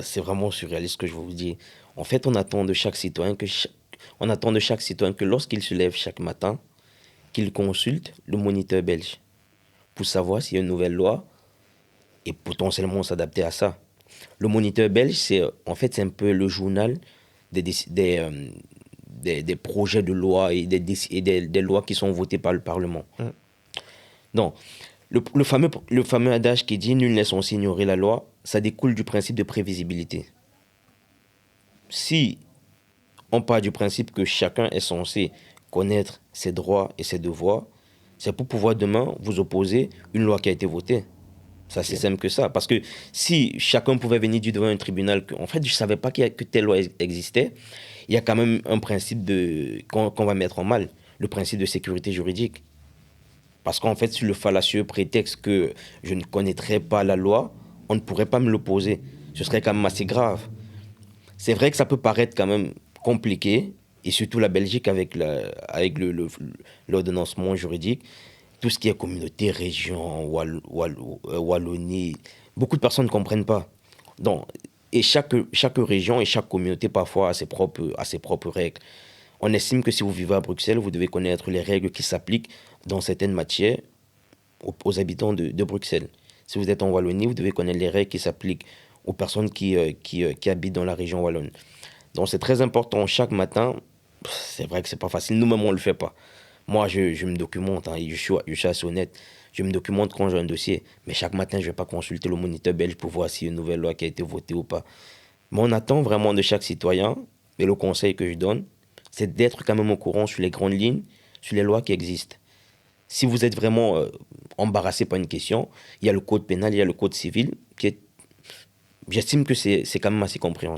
C'est vraiment surréaliste ce que je vous dis. En fait, on attend de chaque citoyen que lorsqu'il se lève chaque matin, qu'il consulte le moniteur belge pour savoir s'il y a une nouvelle loi et potentiellement s'adapter à ça. Le moniteur belge, c'est un peu le journal des, déci- des projets de loi et des lois qui sont votées par le Parlement. Mm. Non, le fameux adage qui dit nul n'est censé ignorer la loi, ça découle du principe de prévisibilité. Si on part du principe que chacun est censé connaître ses droits et ses devoirs, c'est pour pouvoir demain vous opposer une loi qui a été votée. Ça, c'est Ok. simple que ça. Parce que si chacun pouvait venir dire devant un tribunal que, en fait, je ne savais pas que telle loi existait, il y a quand même un principe qu'on va mettre en mal, le principe de sécurité juridique. Parce qu'en fait, sur le fallacieux prétexte que je ne connaîtrais pas la loi, on ne pourrait pas me l'opposer. Ce serait quand même assez grave. C'est vrai que ça peut paraître quand même compliqué, et surtout la Belgique avec l'ordonnancement juridique, tout ce qui est communauté, région, Wallonie, beaucoup de personnes ne comprennent pas. Donc, et chaque région et chaque communauté parfois a ses propres règles. On estime que si vous vivez à Bruxelles, vous devez connaître les règles qui s'appliquent dans certaines matières aux habitants de Bruxelles. Si vous êtes en Wallonie, vous devez connaître les règles qui s'appliquent aux personnes qui habitent dans la région wallonne. Donc c'est très important chaque matin. C'est vrai que c'est pas facile. Nous-mêmes, on ne le fait pas. Moi, je me documente, hein, je suis assez honnête. Je me documente quand j'ai un dossier. Mais chaque matin, je ne vais pas consulter le moniteur belge pour voir s'il y a une nouvelle loi qui a été votée ou pas. Mais on attend vraiment de chaque citoyen, et le conseil que je donne, c'est d'être quand même au courant sur les grandes lignes, sur les lois qui existent. Si vous êtes vraiment embarrassé par une question, il y a le code pénal, il y a le code civil, j'estime que c'est quand même assez compréhensible.